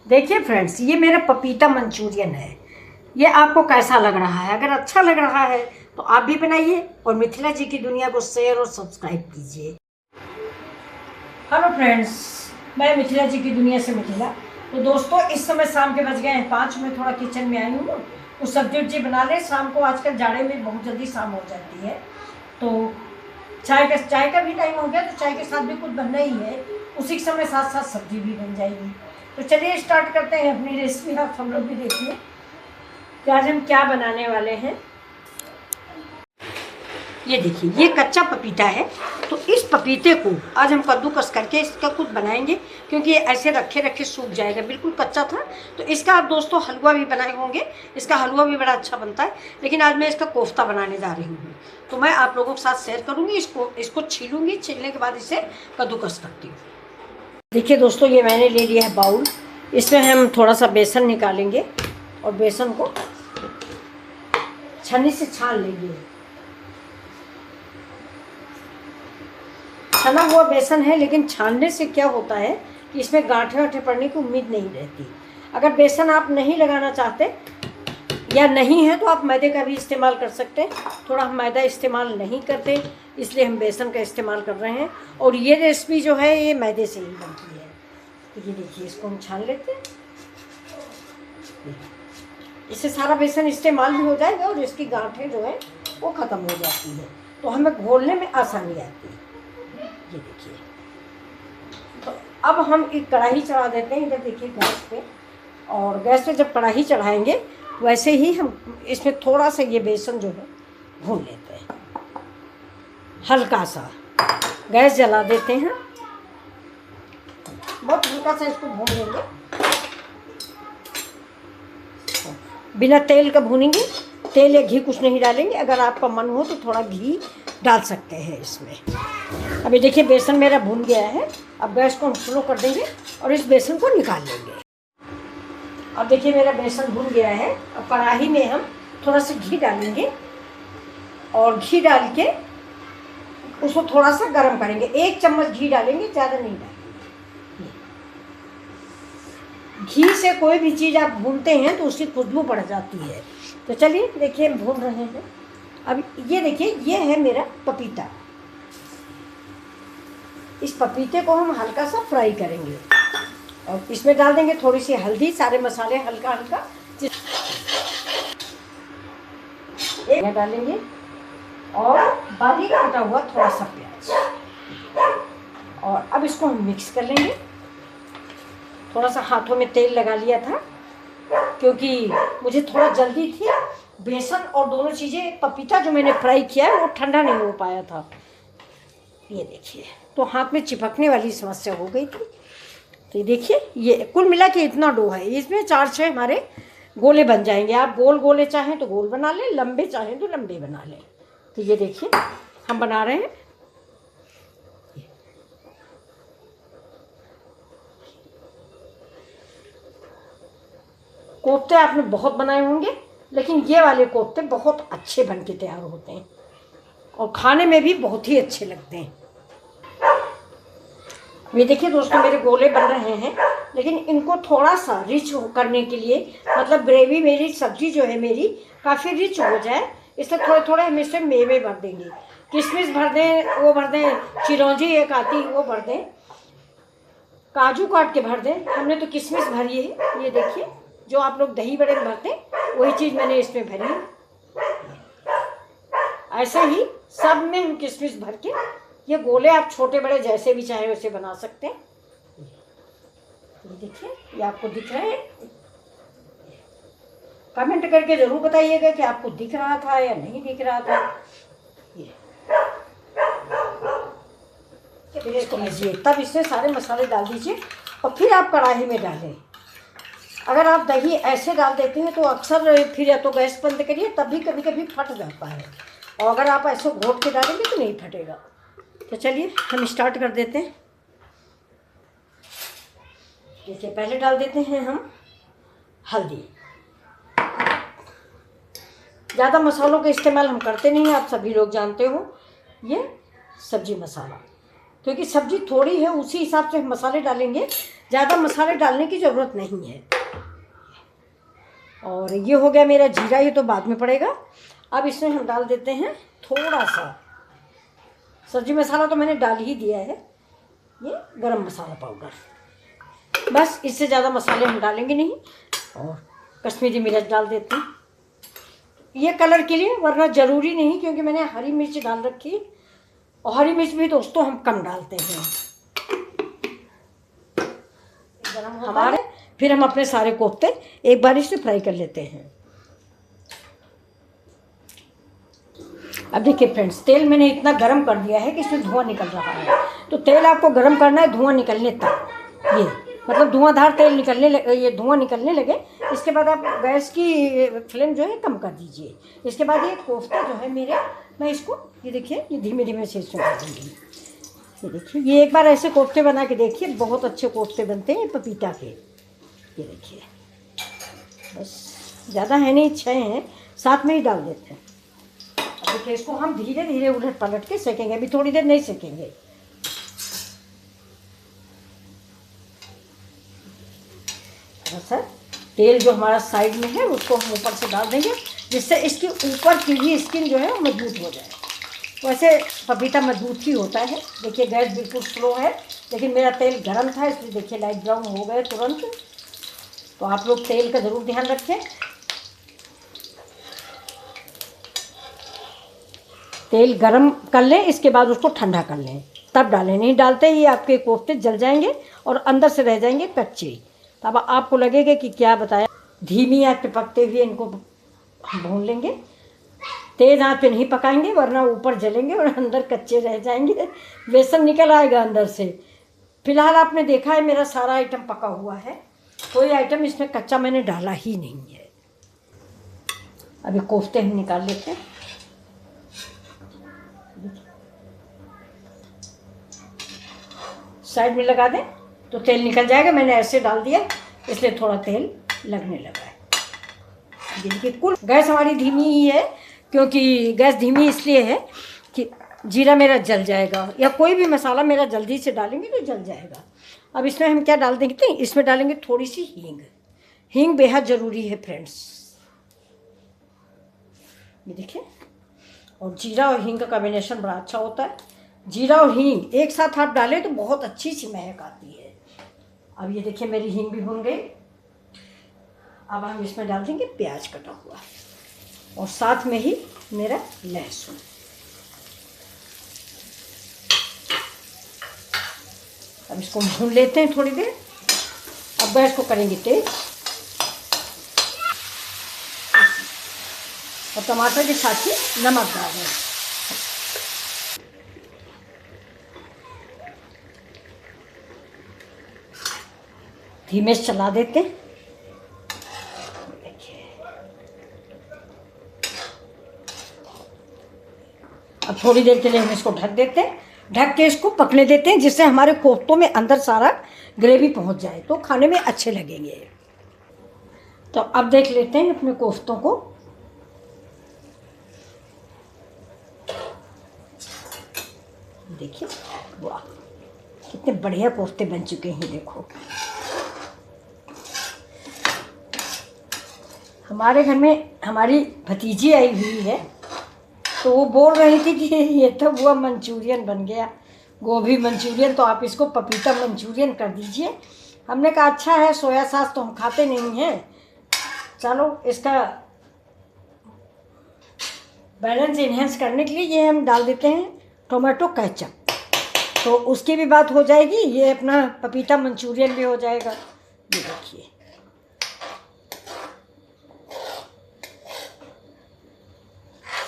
देखिए फ्रेंड्स, ये मेरा पपीता मंचूरियन है। ये आपको कैसा लग रहा है? अगर अच्छा लग रहा है तो आप भी बनाइए और मिथिला जी की दुनिया को शेयर और सब्सक्राइब कीजिए। हेलो फ्रेंड्स, मैं मिथिला जी की दुनिया से मिथिला। तो दोस्तों, इस समय शाम के बज गए हैं 5। मैं थोड़ा किचन में आई हूँ, कुछ सब्जी उब्जी बना लें। शाम को आजकल जाड़े में बहुत जल्दी शाम हो जाती है, तो चाय का भी टाइम हो गया, तो चाय के साथ भी कुछ बनना ही है। उसी के समय साथ साथ सब्जी भी बन जाएगी। तो चलिए स्टार्ट करते हैं अपनी रेसिपी। आप हम लोग भी देखिए कि आज हम क्या बनाने वाले हैं। ये देखिए, ये कच्चा पपीता है। तो इस पपीते को आज हम कद्दूकस करके इसका कुछ बनाएंगे, क्योंकि ये ऐसे रखे रखे सूख जाएगा, बिल्कुल कच्चा था। तो इसका आप दोस्तों हलवा भी बनाए होंगे। इसका हलवा भी बड़ा अच्छा बनता है, लेकिन आज मैं इसका कोफ्ता बनाने जा रही हूँ। तो मैं आप लोगों के साथ शेयर करूँगी। इसको छीलूँगी, छीलने के बाद इसे कद्दूकस करती हूँ। देखिए दोस्तों, ये मैंने ले लिया है बाउल। इसमें हम थोड़ा सा बेसन निकालेंगे और बेसन को छन्नी से छान लेंगे। छना हुआ बेसन है, लेकिन छानने से क्या होता है कि इसमें गांठें वाठें पड़ने की उम्मीद नहीं रहती। अगर बेसन आप नहीं लगाना चाहते या नहीं है तो आप मैदे का भी इस्तेमाल कर सकते हैं। थोड़ा हम मैदा इस्तेमाल नहीं करते, इसलिए हम बेसन का इस्तेमाल कर रहे हैं। और ये रेसिपी जो है ये मैदे से ही बनती है। तो ये देखिए, इसको हम छान लेते हैं। इससे सारा बेसन इस्तेमाल भी हो जाएगा और इसकी गांठें जो है वो ख़त्म हो जाती है, तो हमें घोलने में आसानी आती है। ये देखिए, तो अब हम एक कढ़ाई चढ़ा देते हैं। इधर देखिए गैस पे, और गैस पे जब कढ़ाई चढ़ाएंगे वैसे ही हम इसमें थोड़ा सा ये बेसन जो है भून लेते हैं। हल्का सा गैस जला देते हैं, बहुत हल्का सा इसको भून लेंगे। बिना तेल का भूनेंगे, तेल या घी कुछ नहीं डालेंगे। अगर आपका मन हो तो थोड़ा घी डाल सकते हैं इसमें। अभी देखिए, बेसन मेरा भून गया है। अब गैस को हम स्लो कर देंगे और इस बेसन को निकाल लेंगे। अब देखिए, मेरा बेसन भून गया है। अब कढ़ाई में हम थोड़ा सा घी डालेंगे और घी डाल के उसको थोड़ा सा गर्म करेंगे। 1 चम्मच घी डालेंगे, ज़्यादा नहीं डालेंगे। घी से कोई भी चीज़ आप भूनते हैं तो उसकी खुशबू बढ़ जाती है। तो चलिए देखिए, हम भून रहे हैं। अब ये देखिए, ये है मेरा पपीता। इस पपीते को हम हल्का सा फ्राई करेंगे और इसमें डाल देंगे थोड़ी सी हल्दी, सारे मसाले हल्का हल्का एक डालेंगे, और बारीक कटा हुआ थोड़ा सा प्याज। और अब इसको हम मिक्स कर लेंगे। थोड़ा सा हाथों में तेल लगा लिया था, क्योंकि मुझे थोड़ा जल्दी थी। बेसन और दोनों चीज़ें, पपीता जो मैंने फ्राई किया है वो ठंडा नहीं हो पाया था। ये देखिए, तो हाथ में चिपकने वाली समस्या हो गई थी। तो ये देखिए, ये कुल मिला के इतना डो है। इसमें 4-6 हमारे गोले बन जाएंगे। आप गोल गोले चाहें तो गोल बना लें, लंबे चाहें तो लंबे बना लें। तो ये देखिए, हम बना रहे हैं। कोफ्ते आपने बहुत बनाए होंगे, लेकिन ये वाले कोफ्ते बहुत अच्छे बन के तैयार होते हैं और खाने में भी बहुत ही अच्छे लगते हैं। ये देखिए दोस्तों, मेरे गोले बन रहे हैं, लेकिन इनको थोड़ा सा रिच करने के लिए, मतलब ग्रेवी मेरी, सब्जी जो है मेरी काफ़ी रिच हो जाए, इसलिए थोड़े थोड़े हम इसमें मेवे भर देंगे। किशमिश भर दें, वो भर दें, चिरौंजी एक आती वो भर दें, काजू काट के भर दें। हमने तो किशमिश भरी है। ये देखिए, जो आप लोग दही बड़े में भरते हैं वही चीज़ मैंने इसमें भरी है। ऐसे ही सब में हम किशमिश भर के, ये गोले आप छोटे बड़े जैसे भी चाहे वैसे बना सकते हैं। ये देखिए, ये आपको दिख रहे हैं। कमेंट करके ज़रूर बताइएगा कि आपको दिख रहा था या नहीं दिख रहा था। ये फिर इसको लीजिए, तब इसमें सारे मसाले डाल दीजिए और फिर आप कढ़ाई में डालें। अगर आप दही ऐसे डाल देते हैं तो अक्सर फिर या तो गैस बंद करिए, तब भी कभी कभी फट जाता है। और अगर आप ऐसे घोट के डालेंगे तो नहीं फटेगा। तो चलिए हम स्टार्ट कर देते हैं। देखिए, पहले डाल देते हैं हम हल्दी। ज़्यादा मसालों का इस्तेमाल हम करते नहीं हैं, आप सभी लोग जानते हो। ये सब्जी मसाला, क्योंकि सब्जी थोड़ी है उसी हिसाब से मसाले डालेंगे, ज़्यादा मसाले डालने की ज़रूरत नहीं है। और ये हो गया मेरा जीरा, ये तो बाद में पड़ेगा। अब इसमें हम डाल देते हैं थोड़ा सा सब्जी मसाला, तो मैंने डाल ही दिया है, ये गरम मसाला पाउडर। बस इससे ज़्यादा मसाले हम डालेंगे नहीं। और कश्मीरी मिर्च डाल देते हैं ये कलर के लिए, वरना ज़रूरी नहीं, क्योंकि मैंने हरी मिर्च डाल रखी, और हरी मिर्च भी दोस्तों हम कम डालते हैं। हमारे फिर हम अपने सारे कोफ्ते एक बार इससे फ्राई कर लेते हैं। अब देखिए फ्रेंड्स, तेल मैंने इतना गरम कर दिया है कि इसमें धुआं निकल रहा है। तो तेल आपको गरम करना है धुआं निकलने तक, ये मतलब धुआंधार तेल निकलने लगे, ये धुआं निकलने लगे। इसके बाद आप गैस की फ्लेम जो है कम कर दीजिए। इसके बाद ये कोफ्ता जो है मेरे, मैं इसको ये देखिए ये धीमे धीमे से इसमें डाल दूँगी। ये देखिए, ये एक बार ऐसे कोफ्ते बना के देखिए, बहुत अच्छे कोफ्ते बनते हैं पपीता के। ये देखिए, बस ज़्यादा है नहीं, 6 हैं, साथ में ही डाल देते हैं। अब देखिए इसको हम धीरे धीरे उलट पलट के सेकेंगे, अभी थोड़ी देर नहीं सेकेंगे। सर तेल जो हमारा साइड में है उसको हम ऊपर से डाल देंगे, जिससे इसकी ऊपर की भी स्किन जो है वो मजबूत हो जाए। वैसे पपीता मजबूत ही होता है। देखिए गैस बिल्कुल स्लो है, लेकिन मेरा तेल गर्म था, इसलिए देखिए लाइट ब्राउन हो गए तुरंत। तो आप लोग तेल का ज़रूर ध्यान रखें। तेल गरम कर लें, इसके बाद उसको ठंडा कर लें, तब डालें। नहीं डालते ही आपके कोफ्ते जल जाएंगे और अंदर से रह जाएंगे कच्चे। तब आपको लगेगा कि क्या बताया। धीमी आंच पे पकते हुए इनको भून लेंगे, तेज़ आंच पे नहीं पकाएंगे, वरना ऊपर जलेंगे और अंदर कच्चे रह जाएंगे, बेसन निकल आएगा अंदर से। फिलहाल आपने देखा है मेरा सारा आइटम पका हुआ है, कोई आइटम इसमें कच्चा मैंने डाला ही नहीं है। अभी कोफ्ते हम निकाल लेते हैं। साइड में लगा दें तो तेल निकल जाएगा। मैंने ऐसे डाल दिया, इसलिए थोड़ा तेल लगने लगा है। देखिए कुल गैस हमारी धीमी ही है, क्योंकि गैस धीमी इसलिए है कि जीरा मेरा जल जाएगा, या कोई भी मसाला मेरा जल्दी से डालेंगे तो जल जाएगा। अब इसमें हम क्या डाल देंगे, तो इसमें डालेंगे थोड़ी सी हींग। हींग बेहद ज़रूरी है फ्रेंड्स, ये देखिए। और जीरा और हींग का कॉम्बिनेशन बड़ा अच्छा होता है। जीरा और हींग एक साथ आप डालें तो बहुत अच्छी सी महक आती है। अब ये देखिए मेरी हींग भी भून गई। अब हम इसमें डाल देंगे प्याज कटा हुआ, और साथ में ही मेरा लहसुन। अब इसको भून लेते हैं थोड़ी देर। अब गैस को करेंगे तेज, और टमाटर के साथ ही नमक डाल दें। धीमे से चला देते हैं। अब थोड़ी देर के लिए हम इसको ढक देते हैं, ढक के इसको पकने देते हैं, जिससे हमारे कोफ्तों में अंदर सारा ग्रेवी पहुंच जाए, तो खाने में अच्छे लगेंगे। तो अब देख लेते हैं अपने कोफ्तों को। देखिए वाह, कितने बढ़िया कोफ्ते बन चुके हैं। देखो हमारे घर में हमारी भतीजी आई हुई है, तो वो बोल रही थी कि ये तो हुआ मंचूरियन बन गया, गोभी मंचूरियन, तो आप इसको पपीता मंचूरियन कर दीजिए। हमने कहा अच्छा है, सोया सॉस तो हम खाते नहीं हैं, चलो इसका बैलेंस इन्हेंस करने के लिए ये हम डाल देते हैं टोमेटो केचप, तो उसकी भी बात हो जाएगी, ये अपना पपीता मंचूरियन भी हो जाएगा। ये देखिए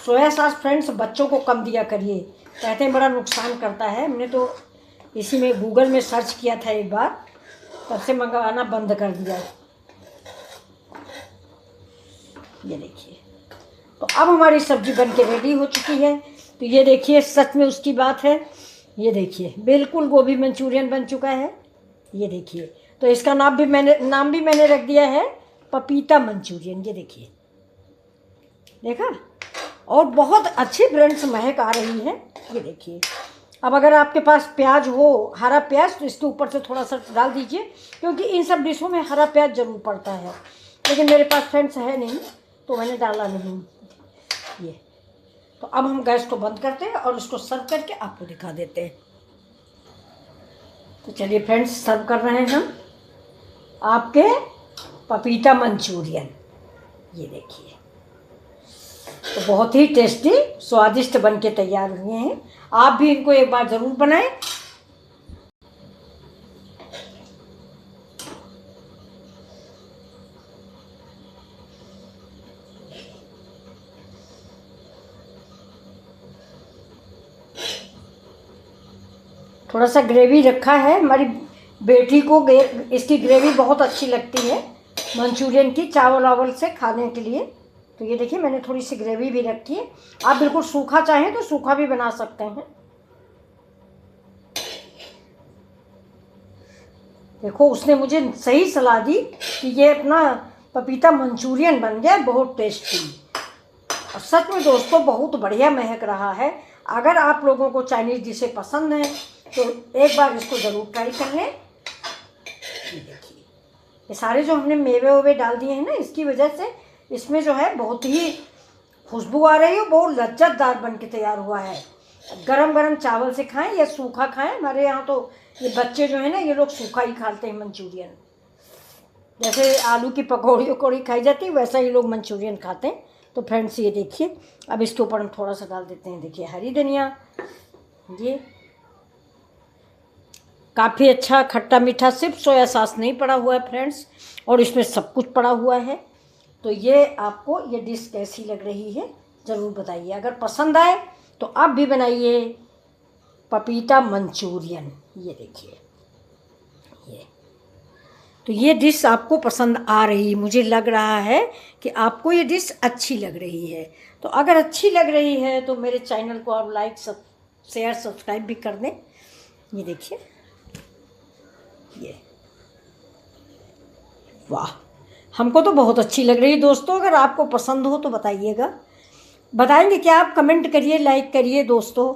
सोया सॉस फ्रेंड्स बच्चों को कम दिया करिए, कहते हैं बड़ा नुकसान करता है। हमने तो इसी में गूगल में सर्च किया था एक बार, तब से मंगवाना बंद कर दिया। ये देखिए, तो अब हमारी सब्ज़ी बन के रेडी हो चुकी है। तो ये देखिए सच में उसकी बात है, ये देखिए बिल्कुल गोभी मंचूरियन बन चुका है। ये देखिए, तो इसका नाम भी मैंने रख दिया है पपीता मंचूरियन। ये देखिए, देखा, और बहुत अच्छी फ्रेंड्स महक आ रही है। ये देखिए, अब अगर आपके पास प्याज हो, हरा प्याज, तो इसके ऊपर से थोड़ा सा डाल दीजिए, क्योंकि इन सब डिशों में हरा प्याज ज़रूर पड़ता है, लेकिन मेरे पास फ्रेंड्स है नहीं तो मैंने डाला नहीं ये। तो अब हम गैस को बंद करते हैं और उसको सर्व करके आपको दिखा देते हैं। तो चलिए फ्रेंड्स, सर्व कर रहे हैं हम आपके पपीता मंचूरियन। ये देखिए, तो बहुत ही टेस्टी स्वादिष्ट बन के तैयार हुए हैं। आप भी इनको एक बार ज़रूर बनाएं। थोड़ा सा ग्रेवी रखा है, हमारी बेटी को इसकी ग्रेवी बहुत अच्छी लगती है मंचूरियन की, चावल वावल से खाने के लिए। तो ये देखिए, मैंने थोड़ी सी ग्रेवी भी रखी है। आप बिल्कुल सूखा चाहें तो सूखा भी बना सकते हैं। देखो, उसने मुझे सही सलाह दी कि ये अपना पपीता मंचूरियन बन गया, बहुत टेस्टी। और सच में दोस्तों, बहुत बढ़िया महक रहा है। अगर आप लोगों को चाइनीज़ डिशें पसंद हैं तो एक बार इसको ज़रूर ट्राई कर लें। ये देखिए, ये सारे जो हमने मेवे वेवे डाल दिए हैं ना, इसकी वजह से इसमें जो है बहुत ही खुशबू आ रही है, बहुत लज्जतदार बन के तैयार हुआ है। गरम गरम चावल से खाएं या सूखा खाएं। हमारे यहाँ तो ये बच्चे जो है ना, ये लोग सूखा ही खाते हैं मंचूरियन। जैसे आलू की पकौड़ी वकौड़ी खाई जाती है, वैसा ही लोग मंचूरियन खाते हैं। तो फ्रेंड्स, ये देखिए, अब इसके ऊपर हम थोड़ा सा डाल देते हैं, देखिए, हरी धनिया। ये काफ़ी अच्छा खट्टा मीठा, सिर्फ सोया सॉस नहीं पड़ा हुआ है फ्रेंड्स, और इसमें सब कुछ पड़ा हुआ है। तो ये आपको ये डिश कैसी लग रही है ज़रूर बताइए। अगर पसंद आए तो आप भी बनाइए पपीता मंचूरियन। ये देखिए, ये तो ये डिश आपको पसंद आ रही, मुझे लग रहा है कि आपको ये डिश अच्छी लग रही है। तो अगर अच्छी लग रही है तो मेरे चैनल को आप लाइक, शेयर, सब्सक्राइब भी कर दें। ये देखिए, ये वाह, हमको तो बहुत अच्छी लग रही है दोस्तों। अगर आपको पसंद हो तो बताइएगा, बताएंगे क्या आप? कमेंट करिए, लाइक करिए दोस्तों।